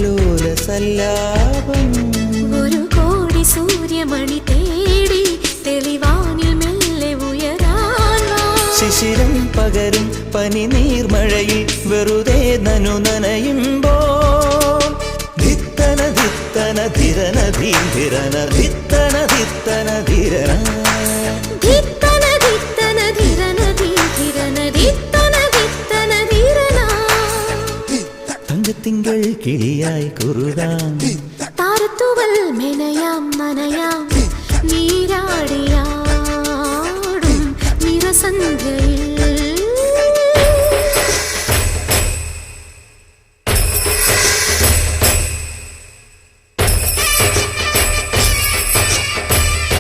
ലോലസല്ലാപം ഒരു കോടി സൂര്യമണി തേടി തെളിവാനിൽ മെല്ലെ ഉയരാൻ ശിശിരം പകരും പനി നീർമഴയിൽ വെറുതെ നനു നനയുമ്പോൾ ധിത്തന ധിത്തന ധിരന ധീരന ധിത്തന ധിത്തന ധിരന ധിത്തന ധിത്തന ധിരന ധിരന ധിത്തന ധിത്തന ധിരന തങ്കത്തിങ്കൾ കിളിയായി കുറുകാം താരത്തുവൽ മെനയാം നനയാം